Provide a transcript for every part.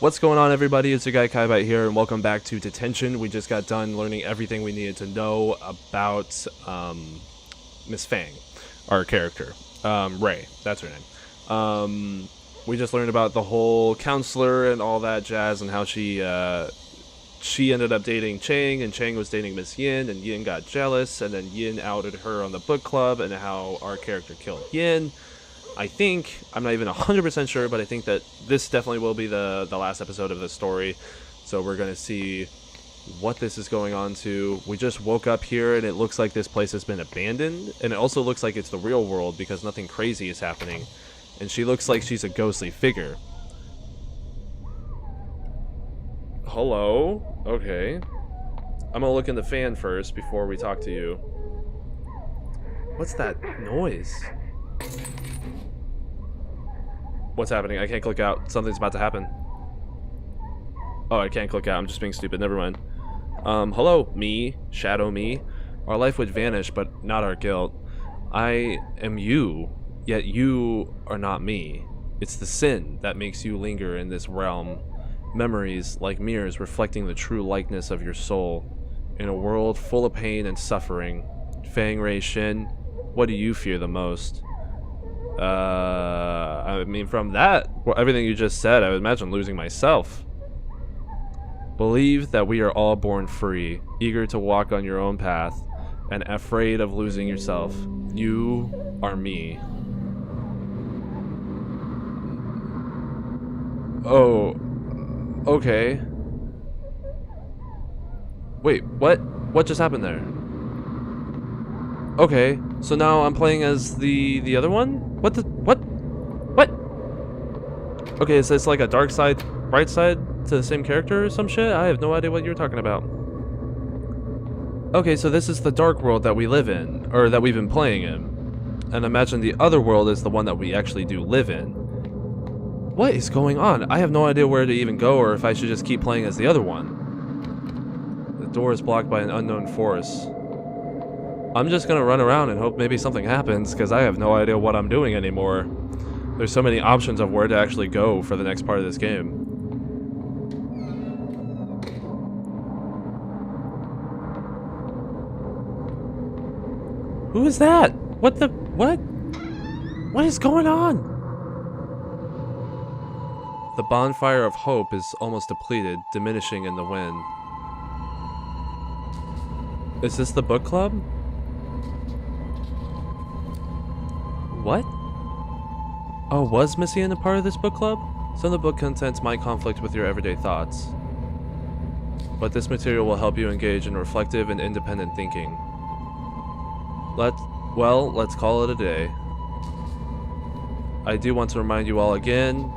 What's going on, everybody? It's your guy KaiByte here, and welcome back to Detention. We just got done learning everything we needed to know about Miss Fang, our character. Ray, that's her name. We just learned about the whole counselor and all that jazz, and how she ended up dating Chang, and Chang was dating Miss Yin, and Yin got jealous, and then Yin outed her on the book club, and how our character killed Yin. I think, I'm not even 100% sure, but I think that this definitely will be the last episode of the story. So we're going to see what this is going on to. We just woke up here and it looks like this place has been abandoned. And it also looks like it's the real world because nothing crazy is happening. And she looks like she's a ghostly figure. Hello? Okay. I'm going to look in the fan first before we talk to you. What's that noise? What's happening? I can't click out. Something's about to happen. Oh, I can't click out. I'm just being stupid. Never mind. Hello, me. Shadow me. Our life would vanish, but not our guilt. I am you, yet you are not me. It's the sin that makes you linger in this realm. Memories, like mirrors, reflecting the true likeness of your soul. In a world full of pain and suffering. Fang Rei Shin, what do you fear the most? I mean, from that, everything you just said, I would imagine losing myself. Believe that we are all born free, eager to walk on your own path, and afraid of losing yourself. You are me. Oh, okay. Wait, what? What just happened there? Okay, so now I'm playing as the other one? What the, what? Okay, is this like a dark side, bright side to the same character or some shit? I have no idea what you're talking about. Okay, so this is the dark world that we live in, or that we've been playing in. And imagine the other world is the one that we actually do live in. What is going on? I have no idea where to even go, or if I should just keep playing as the other one. The door is blocked by an unknown force. I'm just gonna run around and hope maybe something happens, because I have no idea what I'm doing anymore. There's so many options of where to actually go for the next part of this game. Who is that? What the, what? What is going on? The bonfire of hope is almost depleted, diminishing in the wind. Is this the book club? What? Oh, was Miss Yin a part of this book club? Some of the book contents might conflict with your everyday thoughts. But this material will help you engage in reflective and independent thinking. Let's call it a day. I do want to remind you all again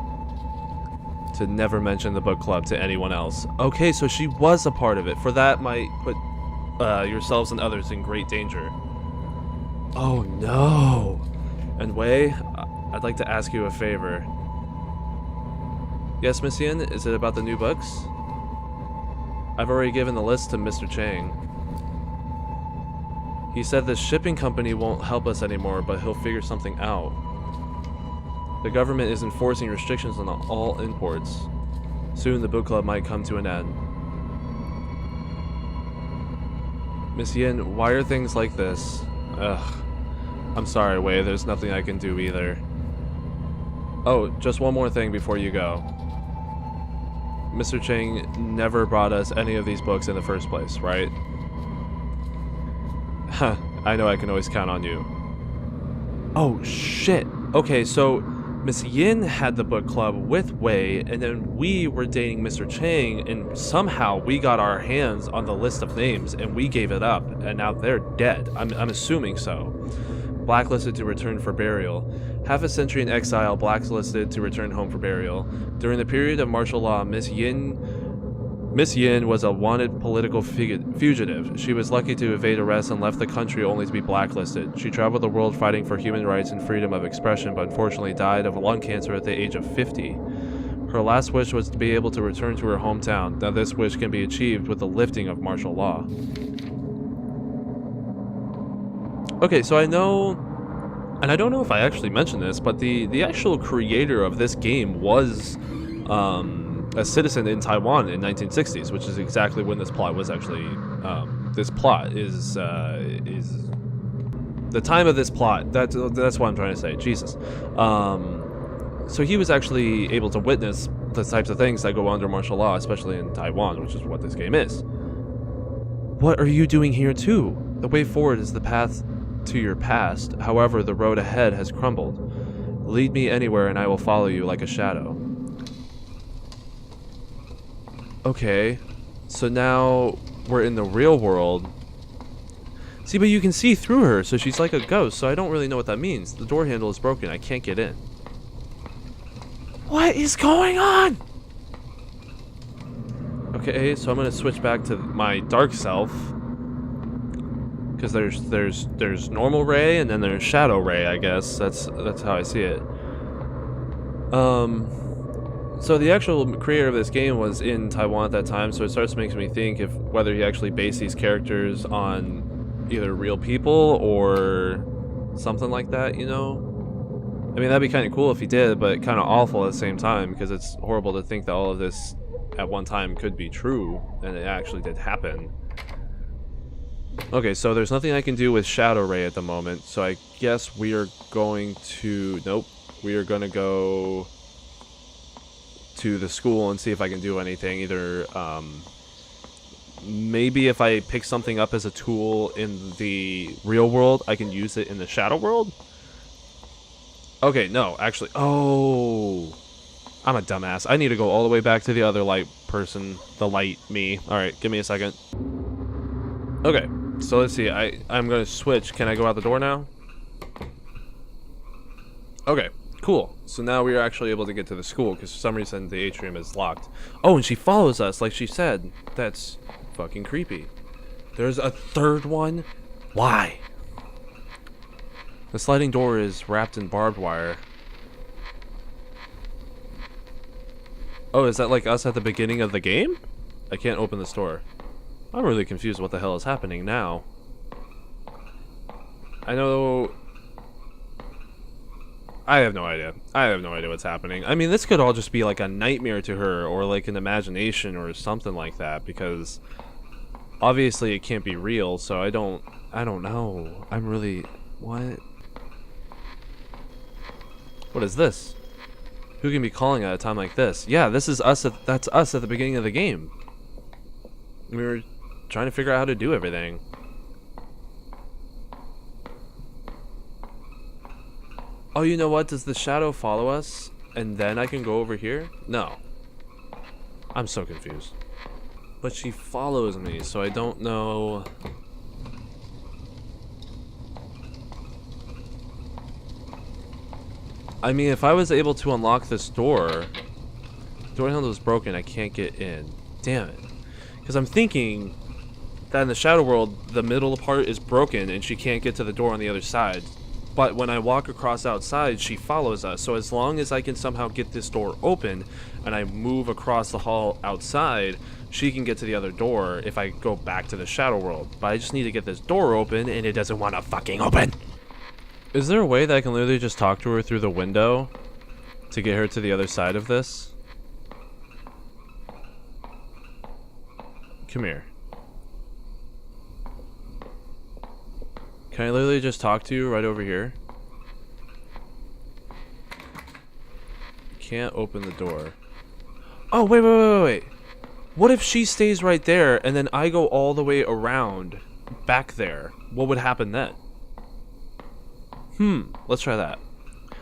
to never mention the book club to anyone else. Okay, so she was a part of it. For that might put yourselves and others in great danger. Oh no! And Wei, I'd like to ask you a favor. Yes, Miss Yin, is it about the new books? I've already given the list to Mr. Chang. He said the shipping company won't help us anymore, but he'll figure something out. The government is enforcing restrictions on all imports. Soon the book club might come to an end. Miss Yin, why are things like this? Ugh. I'm sorry, Wei, there's nothing I can do either. Oh, just one more thing before you go. Mr. Chang never brought us any of these books in the first place, right? Huh, I know I can always count on you. Oh, shit. Okay, so Miss Yin had the book club with Wei, and then we were dating Mr. Chang, and somehow we got our hands on the list of names, and we gave it up, and now they're dead. I'm assuming so. Blacklisted to return for burial. Half a century in exile, blacklisted to return home for burial. During the period of martial law, Miss Yin was a wanted political fugitive. She was lucky to evade arrest and left the country only to be blacklisted. She traveled the world fighting for human rights and freedom of expression, but unfortunately died of lung cancer at the age of 50. Her last wish was to be able to return to her hometown. Now this wish can be achieved with the lifting of martial law. Okay, so I know, and I don't know if I actually mentioned this, but the actual creator of this game was a citizen in Taiwan in 1960s, which is exactly when this plot was actually. This plot is the time of this plot. That's what I'm trying to say. Jesus. So he was actually able to witness the types of things that go under martial law, especially in Taiwan, which is what this game is. What are you doing here too? The way forward is the path to your past. However, the road ahead has crumbled. Lead me anywhere and I will follow you like a shadow. Okay, so now we're in the real world. See, but you can see through her, so she's like a ghost, so I don't really know what that means. The door handle is broken. I can't get in. What is going on? Okay, so I'm gonna switch back to my dark self. Because there's normal Ray and then there's Shadow Ray, I guess. That's how I see it. So the actual creator of this game was in Taiwan at that time, so it starts to make me think if whether he actually based these characters on either real people or something like that, you know? I mean, that'd be kind of cool if he did, but kind of awful at the same time, because it's horrible to think that all of this at one time could be true, and it actually did happen. Okay, so there's nothing I can do with Shadow Ray at the moment, so I guess we are going to... Nope. We are going to go to the school and see if I can do anything. Either, maybe if I pick something up as a tool in the real world, I can use it in the shadow world? Okay, no, actually... Oh... I'm a dumbass. I need to go all the way back to the other light person. The light me. Alright, give me a second. Okay, so let's see. I'm going to switch. Can I go out the door now? Okay, cool. So now we are actually able to get to the school, because for some reason the atrium is locked. Oh, and she follows us, like she said. That's fucking creepy. There's a third one? Why? The sliding door is wrapped in barbed wire. Oh, is that like us at the beginning of the game? I can't open this door. I'm really confused what the hell is happening now. I know... I have no idea. I have no idea what's happening. I mean, this could all just be like a nightmare to her, or like an imagination or something like that, because obviously it can't be real, so I don't know. I'm really... What? What is this? Who can be calling at a time like this? Yeah, this is us. That's us at the beginning of the game. We were trying to figure out how to do everything. Oh, you know what? Does the shadow follow us? And then I can go over here? No. I'm so confused. But she follows me, so I don't know... I mean, if I was able to unlock this door... Door handle is broken, I can't get in. Damn it. Because I'm thinking that in the shadow world, the middle part is broken and she can't get to the door on the other side. But when I walk across outside, she follows us. So as long as I can somehow get this door open and I move across the hall outside, she can get to the other door if I go back to the shadow world. But I just need to get this door open and it doesn't want to fucking open. Is there a way that I can literally just talk to her through the window to get her to the other side of this? Come here. Can I literally just talk to you right over here? Can't open the door. Oh, wait. What if she stays right there and then I go all the way around back there? What would happen then? Let's try that.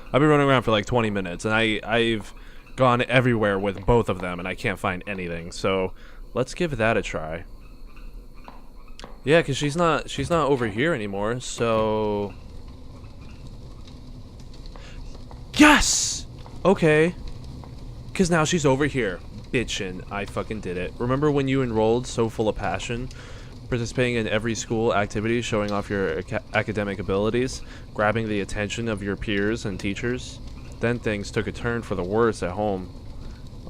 I've been running around for like 20 minutes and I've gone everywhere with both of them and I can't find anything. So let's give that a try. Yeah, because she's not over here anymore, so... Yes! Okay. Because now she's over here. Bitchin'. I fucking did it. Remember when you enrolled so full of passion? Participating in every school activity, showing off your academic abilities, grabbing the attention of your peers and teachers? Then things took a turn for the worse at home.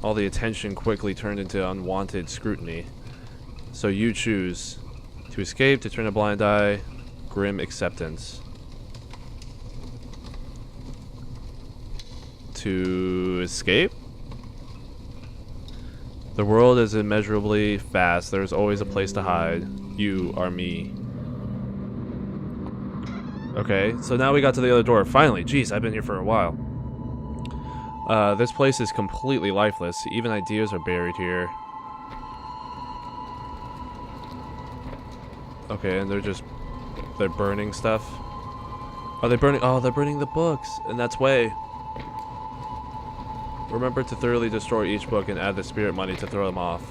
All the attention quickly turned into unwanted scrutiny. So you choose... To escape, to turn a blind eye, grim acceptance. To escape? The world is immeasurably vast. There's always a place to hide. You are me. Okay, so now we got to the other door. Finally, jeez, I've been here for a while. This place is completely lifeless. Even ideas are buried here. Okay, and they're burning stuff. Are they burning? Oh, they're burning the books, and that's way. Remember to thoroughly destroy each book and add the spirit money to throw them off.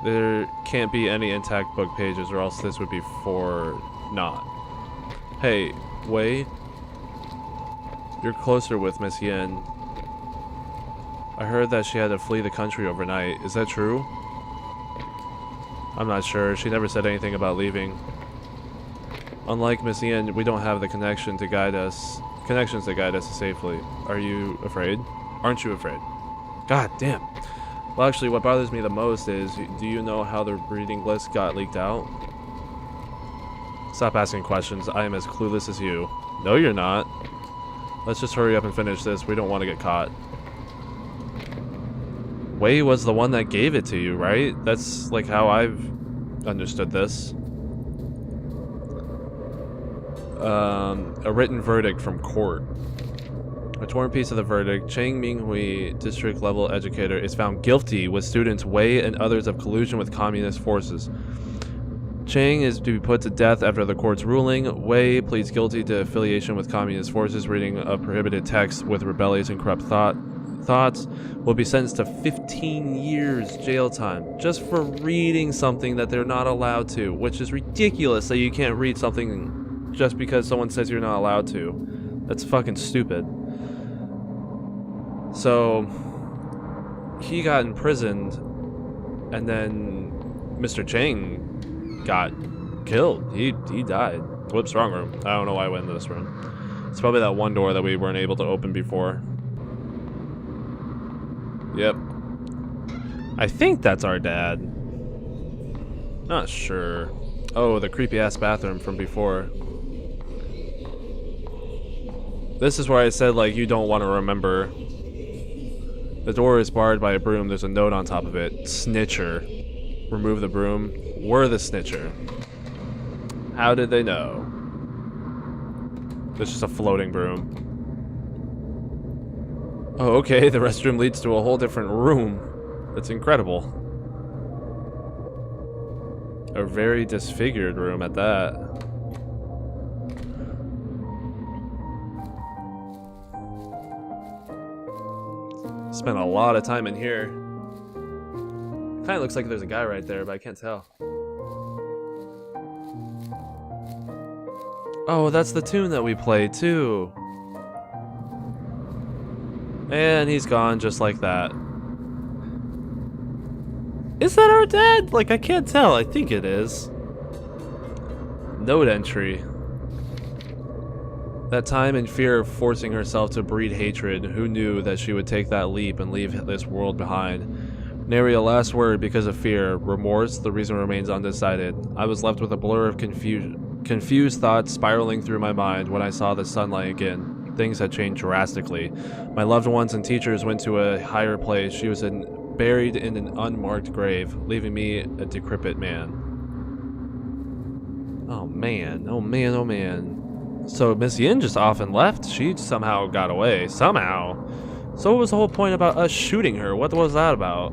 There can't be any intact book pages, or else this would be for naught. Hey, Wei, you're closer with Miss Yin. I heard that she had to flee the country overnight. Is that true? I'm not sure. She never said anything about leaving. Unlike Miss Yin, we don't have the connections that guide us safely. Are you afraid? Aren't you afraid? God damn. Well, actually, what bothers me the most is, do you know how the reading list got leaked out? Stop asking questions. I am as clueless as you. No, you're not. Let's just hurry up and finish this. We don't want to get caught. Wei was the one that gave it to you, right? That's like how I've understood this. A written verdict from court. A torn piece of the verdict. Chang Minghui, district level educator, is found guilty with students Wei and others of collusion with communist forces. Chang is to be put to death after the court's ruling. Wei pleads guilty to affiliation with communist forces, reading of prohibited texts with rebellious and corrupt thoughts, will be sentenced to 15 years jail time just for reading something that they're not allowed to, which is ridiculous that you can't read something just because someone says you're not allowed to. That's fucking stupid. So he got imprisoned, and then Mr. Chang got killed. He died. Whoops, wrong room. I don't know why I went into this room. It's probably that one door that we weren't able to open before. Yep. I think that's our dad. Not sure. Oh, the creepy ass bathroom from before. This is where I said, like, you don't want to remember. The door is barred by a broom. There's a note on top of it. Snitcher. Remove the broom. We're the snitcher. How did they know? There's just a floating broom. Oh, okay. The restroom leads to a whole different room. That's incredible. A very disfigured room at that. Spent a lot of time in here. Kind of looks like there's a guy right there, but I can't tell. Oh, that's the tune that we played too. And he's gone just like that. Is that our dad? Like, I can't tell. I think it is. Note entry. That time in fear of forcing herself to breed hatred, who knew that she would take that leap and leave this world behind? Nary a last word because of fear. Remorse, the reason remains undecided. I was left with a blur of confused thoughts spiraling through my mind when I saw the sunlight again. Things had changed drastically. My loved ones and teachers went to a higher place. She was buried in an unmarked grave, leaving me a decrepit man. Oh man, oh man, oh man. So Miss Yin just off and left? She somehow got away. Somehow. So what was the whole point about us shooting her? What was that about?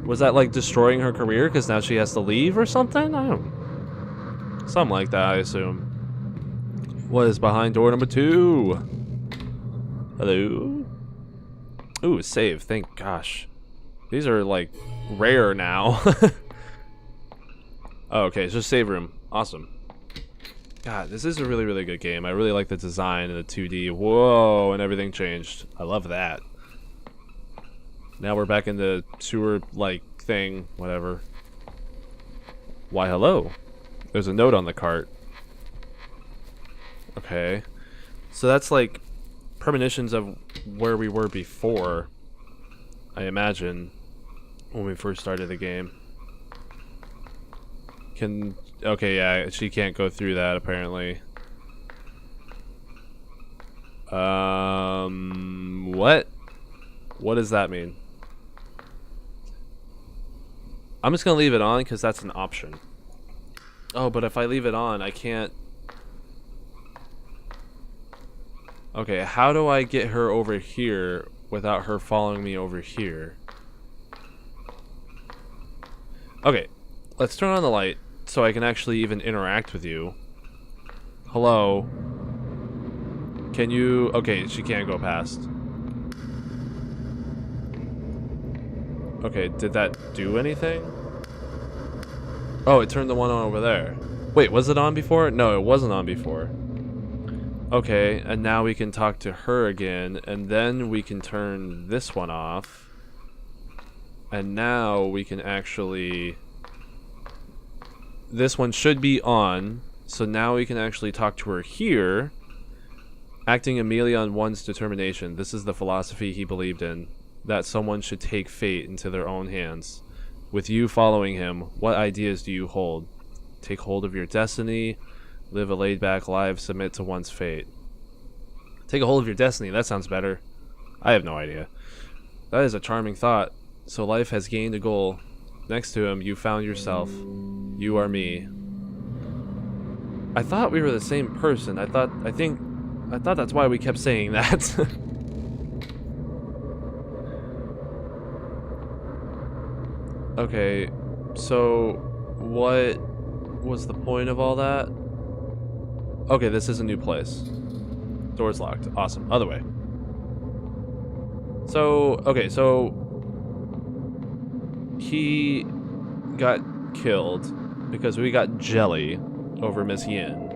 Was that like destroying her career because now she has to leave or something? I don't... Something like that, I assume. What is behind door number 2? Hello? Ooh, save. Thank gosh. These are like rare now. Oh, okay, it's just save room. Awesome. God, this is a really, really good game. I really like the design and the 2D. Whoa, and everything changed. I love that. Now we're back in the sewer-like thing. Whatever. Why, hello. There's a note on the cart. Okay. So that's like premonitions of where we were before, I imagine, when we first started the game. Okay, yeah, she can't go through that, apparently. What? What does that mean? I'm just gonna leave it on because that's an option. Oh, but if I leave it on, I can't... Okay, how do I get her over here without her following me over here? Okay, let's turn on the light so I can actually even interact with you. Hello? Can you... Okay, she can't go past. Okay, did that do anything? Oh, it turned the one on over there. Wait, was it on before? No, it wasn't on before. Okay, and now we can talk to her again, and then we can turn this one off. And now we can actually... This one should be on, so now we can actually talk to her here. Acting immediately on one's determination. This is the philosophy he believed in. That someone should take fate into their own hands. With you following him, what ideas do you hold? Take hold of your destiny, live a laid-back life, submit to one's fate. Take a hold of your destiny, that sounds better. I have no idea. That is a charming thought. So life has gained a goal. Next to him, you found yourself. You are me. I thought we were the same person. I thought that's why we kept saying that. Okay, so what was the point of all that? Okay, this is a new place. Door's locked. Awesome. Other way. So, okay, so he got killed because we got jelly over Miss Yin.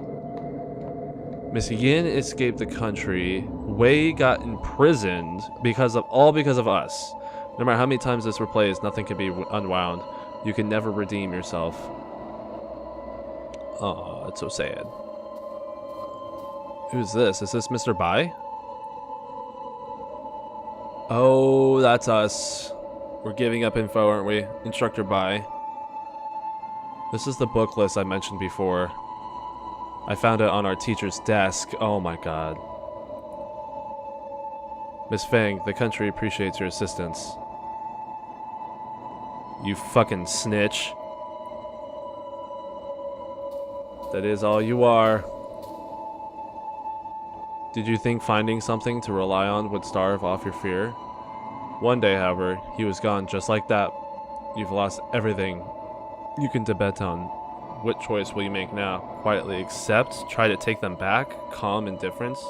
Miss Yin escaped the country. Wei got imprisoned because of us. No matter how many times this replays, nothing can be unwound. You can never redeem yourself. Oh, it's so sad. Who's this? Is this Mr. Bai? Oh, that's us. We're giving up info, aren't we? Instructor Bai. This is the book list I mentioned before. I found it on our teacher's desk. Oh my god. Miss Fang, the country appreciates your assistance. You fucking snitch. That is all you are. Did you think finding something to rely on would starve off your fear? One day, however, he was gone just like that. You've lost everything you can depend on. What choice will you make now? Quietly accept? Try to take them back? Calm indifference?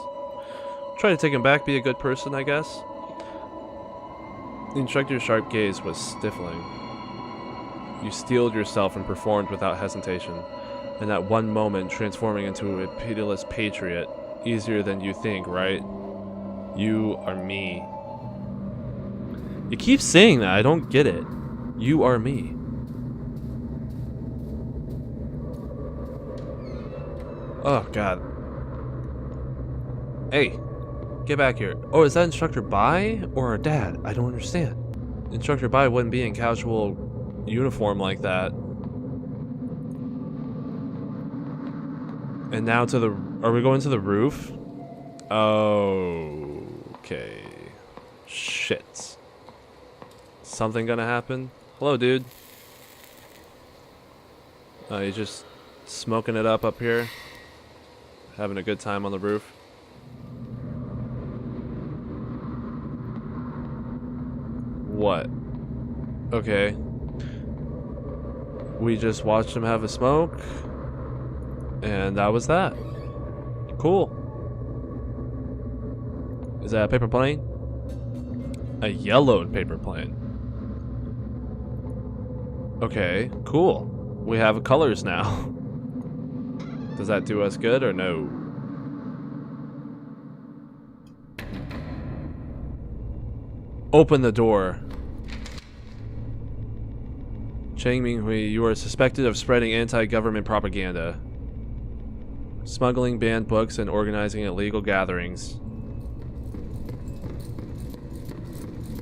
Try to take them back, be a good person, I guess? The instructor's sharp gaze was stifling. You steeled yourself and performed without hesitation. In that one moment, transforming into a pitiless patriot. Easier than you think, right? You are me. You keep saying that, I don't get it. You are me. Oh, God. Hey, get back here. Oh, is that Instructor Bai or our dad? I don't understand. Instructor Bai wouldn't be in casual uniform like that. And now to the... Are we going to the roof? Okay. Shit. Something gonna happen? Hello, dude. You just smoking it up here? Having a good time on the roof? What? Okay. We just watched him have a smoke. And that was that. Cool. Is that a paper plane? A yellowed paper plane. Okay, cool. We have colors now. Does that do us good or no? Open the door. Chang Minghui, you are suspected of spreading anti-government propaganda, smuggling banned books, and organizing illegal gatherings.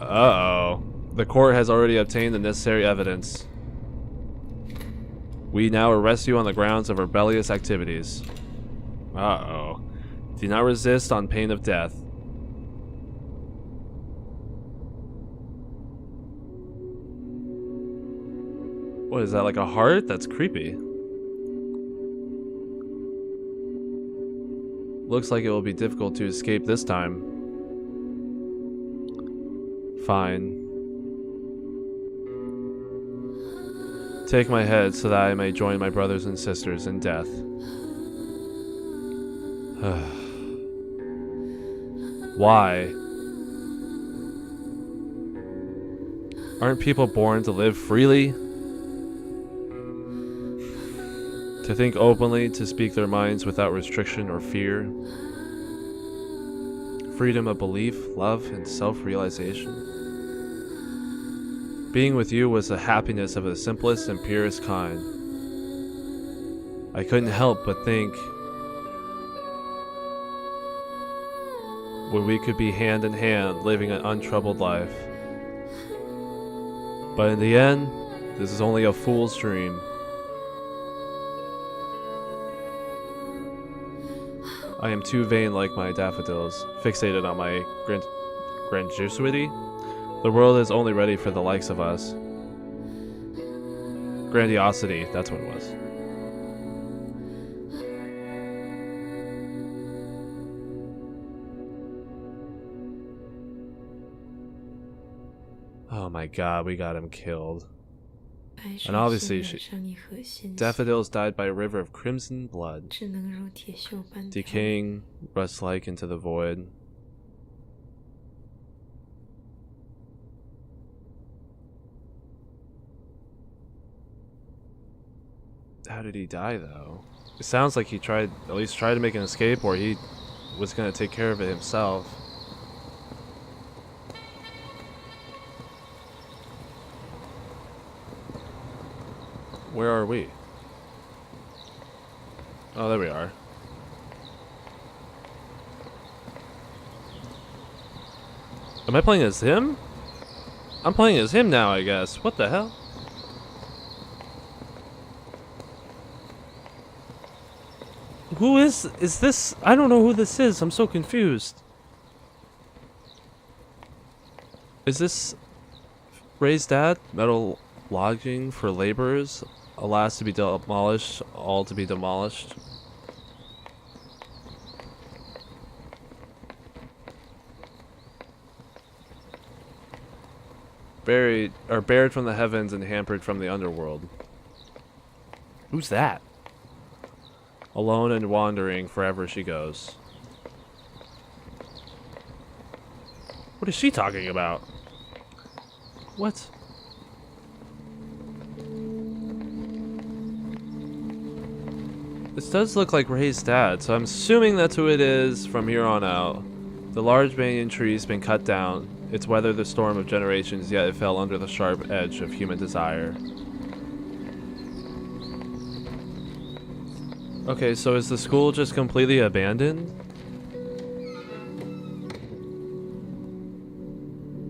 Uh-oh. The court has already obtained the necessary evidence. We now arrest you on the grounds of rebellious activities. Uh-oh. Do not resist on pain of death. What is that, like a heart? That's creepy. Looks like it will be difficult to escape this time. Fine. Take my head so that I may join my brothers and sisters in death. Why? Aren't people born to live freely? To think openly, to speak their minds without restriction or fear? Freedom of belief, love, and self-realization? Being with you was a happiness of the simplest and purest kind. I couldn't help but think when we could be hand in hand living an untroubled life. But in the end, this is only a fool's dream. I am too vain like my daffodils, fixated on my grandiosity. The world is only ready for the likes of us. Grandiosity, that's what it was. Oh my god, we got him killed. And obviously, daffodils died by a river of crimson blood, decaying rust-like into the void. How did he die, though? It sounds like he at least tried to make an escape, or he was going to take care of it himself. Where are we? Oh, there we are. Am I playing as him? I'm playing as him now, I guess. What the hell? Who is this? I don't know who this is. I'm so confused. Is this Ray's dad? Metal logging for laborers? Alas, to be demolished, all to be demolished. Buried from the heavens and hampered from the underworld. Who's that? Alone and wandering, forever she goes. What is she talking about? What? This does look like Ray's dad, so I'm assuming that's who it is from here on out. The large banyan tree's been cut down. It's weathered the storm of generations, yet it fell under the sharp edge of human desire. Okay, so is the school just completely abandoned?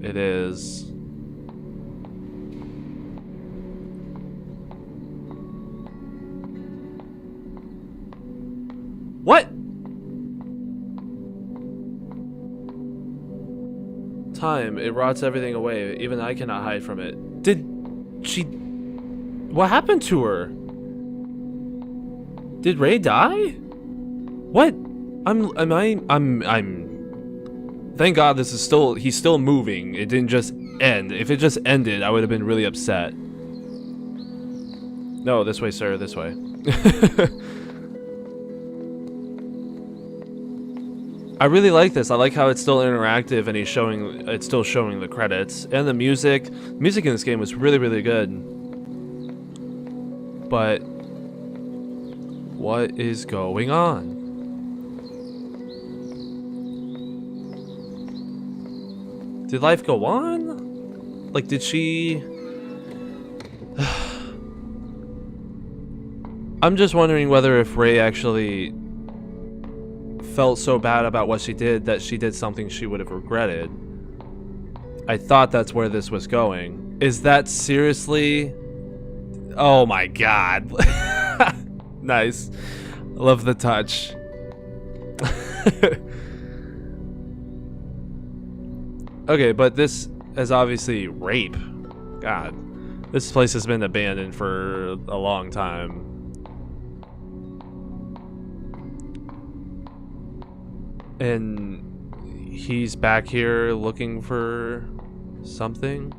It is. What? Time, it rots everything away. Even I cannot hide from it. Did she... What happened to her? Did Ray die? What? Thank God this is still... He's still moving. It didn't just end. If it just ended, I would have been really upset. No, this way, sir. This way. I really like this. I like how it's still interactive and it's still showing the credits and the music. Music in this game was really, really good. But what is going on? Did life go on? Like, did she... I'm just wondering whether if Ray actually felt so bad about what she did that she did something she would have regretted. I thought that's where this was going. Is that seriously? Oh my god. Nice. Love the touch. Okay, but this is obviously rape. God. This place has been abandoned for a long time. And he's back here looking for something.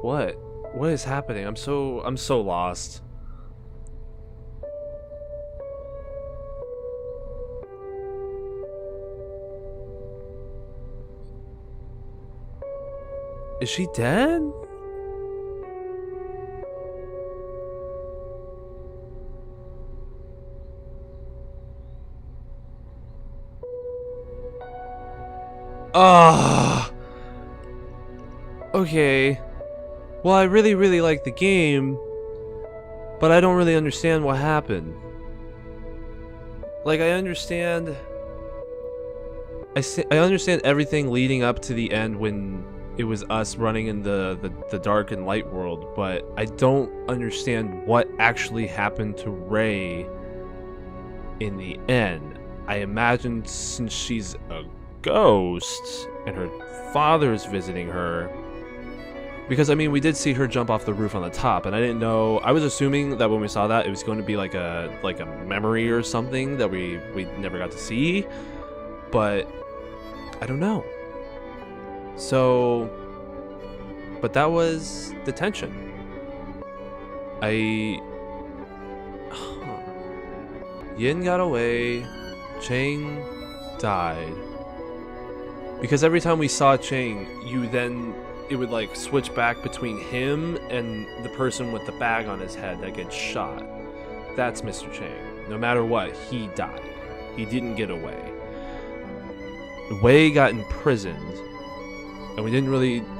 What? What is happening? I'm so lost. Is she dead? Ah. Okay. Well, I really like the game, but I don't really understand what happened. Like, I understand everything leading up to the end when it was us running in the dark and light world, but I don't understand what actually happened to Rey in the end. I imagine since she's a ghost and her father's visiting her, because I mean, we did see her jump off the roof on the top, and I didn't know. I was assuming that when we saw that, it was going to be like a memory or something that we never got to see, but I don't know. So, but that was Detention. Yin got away, Chang died. Because every time we saw Chang, it would like switch back between him and the person with the bag on his head that gets shot. That's Mr. Chang. No matter what, he died. He didn't get away. Wei got imprisoned, and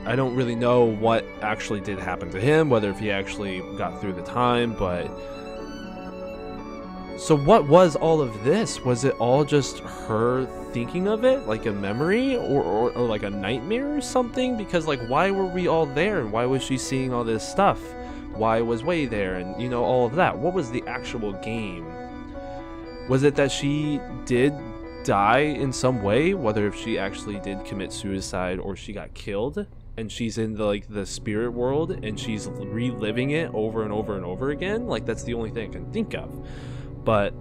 I don't really know what actually did happen to him, whether if he actually got through the time, but... So what was all of this? Was it all just her thinking of it, like a memory, or like a nightmare or something? Because like, why were we all there, and why was she seeing all this stuff? Why was Wei there, and you know, all of that? What was the actual game? Was it that she did die in some way, whether if she actually did commit suicide or she got killed, and she's in the spirit world and she's reliving it over and over and over again? Like, that's the only thing I can think of. But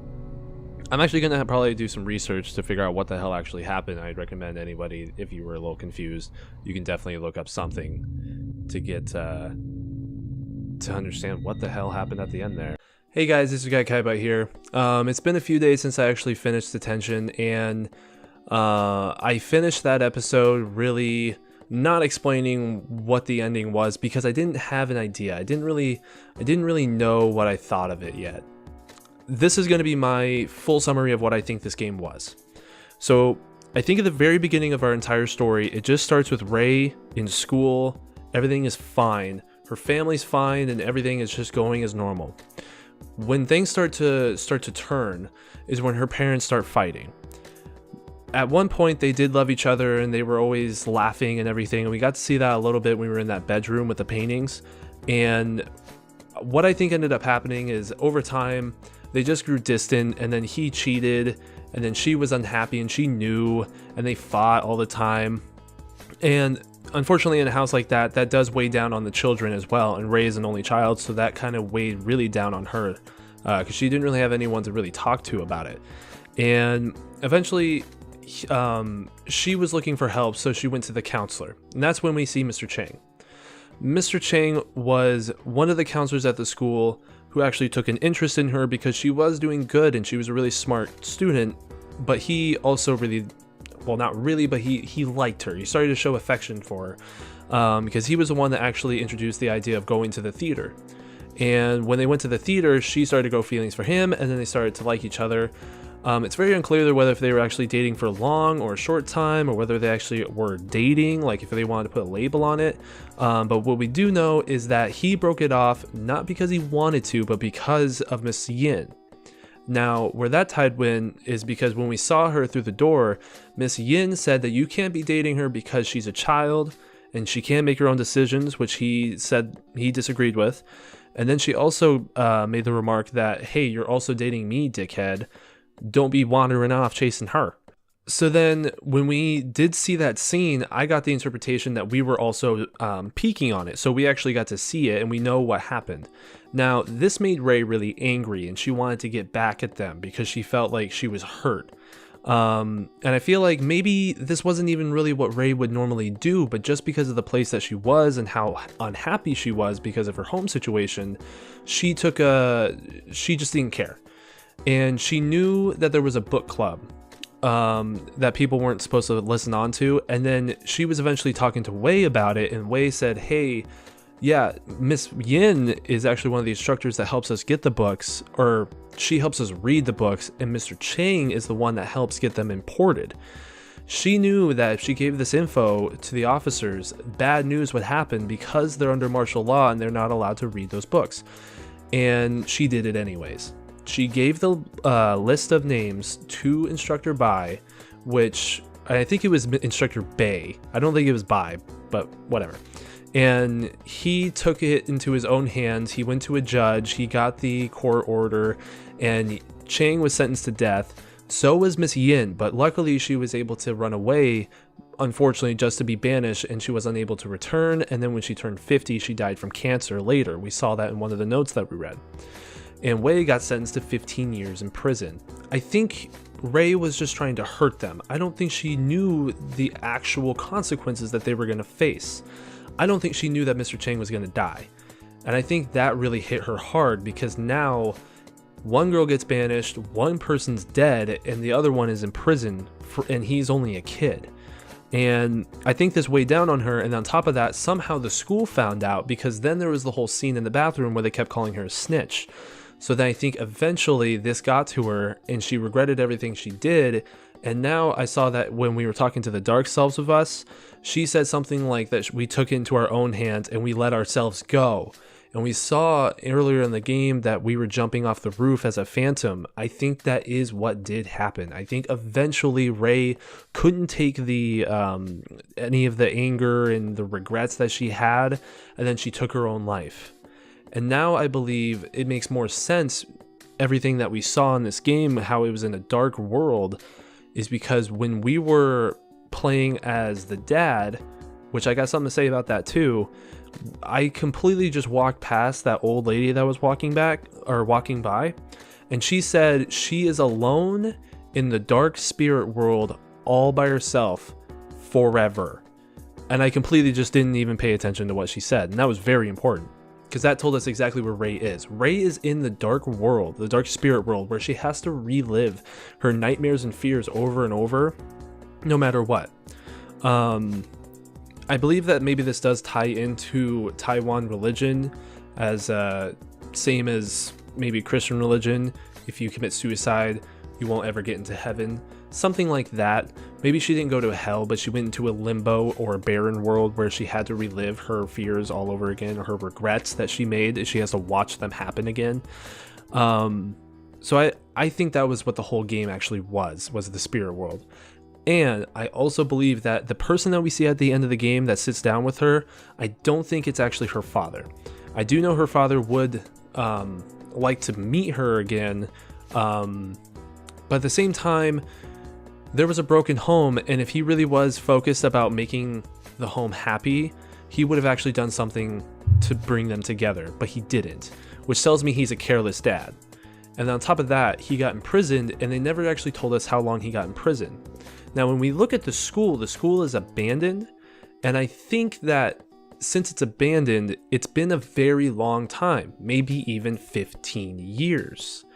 I'm actually gonna probably do some research to figure out what the hell actually happened. I'd recommend anybody, if you were a little confused, you can definitely look up something to get to understand what the hell happened at the end there. Hey guys, this is your guy KaiByte here. It's been a few days since I actually finished Detention, and I finished that episode really not explaining what the ending was because I didn't have an idea. I didn't really know what I thought of it yet. This is going to be my full summary of what I think this game was. So I think at the very beginning of our entire story, it just starts with Rey in school. Everything is fine. Her family's fine, and everything is just going as normal. When things start to turn is when her parents start fighting. At one point, they did love each other, and they were always laughing and everything, and we got to see that a little bit when we were in that bedroom with the paintings. And what I think ended up happening is, over time, they just grew distant, and then he cheated, and then she was unhappy, and she knew, and they fought all the time. And unfortunately, in a house like that, that does weigh down on the children as well, and Rey is an only child, so that kind of weighed really down on her, because she didn't really have anyone to really talk to about it. And eventually, she was looking for help, so she went to the counselor, and that's when we see Mr. Chang. Mr. Chang was one of the counselors at the school who actually took an interest in her because she was doing good and she was a really smart student, but he also really, well, not really, but he liked her. He started to show affection for her because he was the one that actually introduced the idea of going to the theater. And when they went to the theater, she started to grow feelings for him, and then they started to like each other. It's very unclear whether if they were actually dating for a long or a short time, or whether they actually were dating, like if they wanted to put a label on it. But what we do know is that he broke it off, not because he wanted to, but because of Miss Yin. Now, where that tied in is because when we saw her through the door, Miss Yin said that you can't be dating her because she's a child and she can't make her own decisions, which he said he disagreed with. And then she also made the remark that, hey, you're also dating me, dickhead. Don't be wandering off chasing her. So then when we did see that scene, I got the interpretation that we were also peeking on it. So we actually got to see it and we know what happened. Now, this made Ray really angry and she wanted to get back at them because she felt like she was hurt. And I feel like maybe this wasn't even really what Ray would normally do, but just because of the place that she was and how unhappy she was because of her home situation, she just didn't care. And she knew that there was a book club that people weren't supposed to listen on to. And then she was eventually talking to Wei about it, and Wei said, hey, yeah, Miss Yin is actually one of the instructors that helps us get the books, or she helps us read the books, and Mr. Chang is the one that helps get them imported. She knew that if she gave this info to the officers, bad news would happen because they're under martial law and they're not allowed to read those books. And she did it anyways. She gave the list of names to Instructor Bai, which I think it was Instructor Bei. I don't think it was Bai, but whatever. And he took it into his own hands. He went to a judge. He got the court order, and Chang was sentenced to death. So was Miss Yin, but luckily she was able to run away, unfortunately, just to be banished, and she was unable to return. And then when she turned 50, she died from cancer later. We saw that in one of the notes that we read. And Wei got sentenced to 15 years in prison. I think Ray was just trying to hurt them. I don't think she knew the actual consequences that they were going to face. I don't think she knew that Mr. Chang was going to die. And I think that really hit her hard because now one girl gets banished, one person's dead, and the other one is in prison, and he's only a kid. And I think this weighed down on her, and on top of that, somehow the school found out because then there was the whole scene in the bathroom where they kept calling her a snitch. So then I think eventually this got to her and she regretted everything she did. And now I saw that when we were talking to the dark selves of us, she said something like that we took it into our own hands and we let ourselves go. And we saw earlier in the game that we were jumping off the roof as a phantom. I think that is what did happen. I think eventually Ray couldn't take the any of the anger and the regrets that she had, and then she took her own life. And now I believe it makes more sense, everything that we saw in this game, how it was in a dark world, is because when we were playing as the dad, which I got something to say about that too, I completely just walked past that old lady that was walking by, and she said she is alone in the dark spirit world all by herself forever. And I completely just didn't even pay attention to what she said, and that was very important. Because that told us exactly where Ray is. Ray is in the dark world, the dark spirit world, where she has to relive her nightmares and fears over and over, no matter what. I believe that maybe this does tie into Taiwan religion, as same as maybe Christian religion. If you commit suicide, you won't ever get into heaven. Something like that. Maybe she didn't go to hell, but she went into a limbo or a barren world where she had to relive her fears all over again, or her regrets that she made. She has to watch them happen again. So I think that was what the whole game actually was the spirit world. And I also believe that the person that we see at the end of the game that sits down with her, I don't think it's actually her father. I do know her father would like to meet her again, but at the same time, there was a broken home, and if he really was focused about making the home happy, he would have actually done something to bring them together, but he didn't, which tells me he's a careless dad. And on top of that, he got imprisoned, and they never actually told us how long he got in prison. Now, when we look at the school is abandoned, and I think that since it's abandoned, it's been a very long time, maybe even 15 years,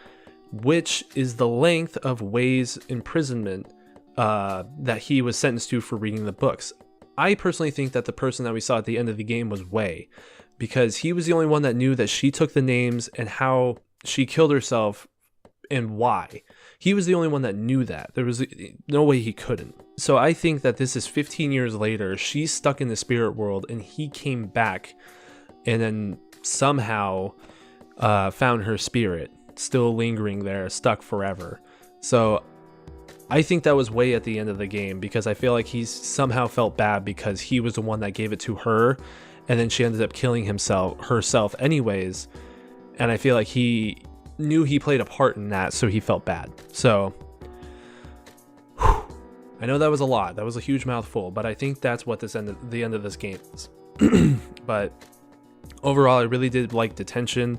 which is the length of Wei's imprisonment that he was sentenced to for reading the books. I personally think that the person that we saw at the end of the game was Wei, because he was the only one that knew that she took the names and how she killed herself and why. He was the only one that knew that. There was no way he couldn't. So I think that this is 15 years later, she's stuck in the spirit world, and he came back and then somehow found her spirit still lingering there, stuck forever. So I think that was way at the end of the game, because I feel like he somehow felt bad because he was the one that gave it to her, and then she ended up killing herself anyways. And I feel like he knew he played a part in that, so he felt bad. So I know that was a lot. That was a huge mouthful, but I think that's what the end of this game is. But overall, I really did like Detention.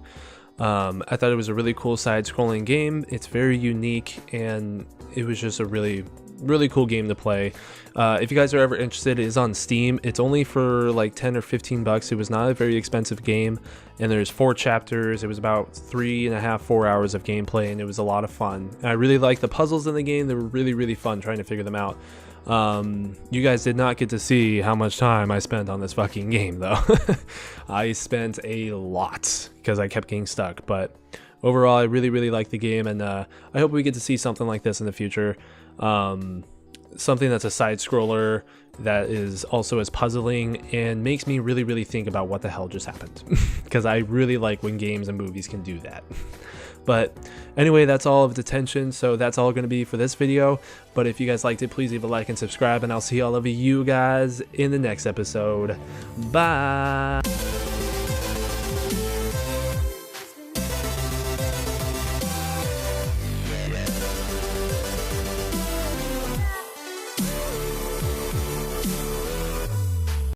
I thought it was a really cool side-scrolling game. It's very unique, and it was just a really cool game to play. If you guys are ever interested, it is on Steam. It's only for like 10 or 15 bucks. It was not a very expensive game, and there's 4 chapters. It was about 3.5-4 hours of gameplay, and it was a lot of fun. And I really liked the puzzles in the game. They were really fun trying to figure them out. You guys did not get to see how much time I spent on this fucking game, though. I spent a lot because I kept getting stuck, but overall, I really like the game, and I hope we get to see something like this in the future. Something that's a side scroller that is also as puzzling and makes me really think about what the hell just happened, because I really like when games and movies can do that. But anyway, that's all of Detention, so that's all going to be for this video. But if you guys liked it, please leave a like and subscribe, and I'll see all of you guys in the next episode. Bye!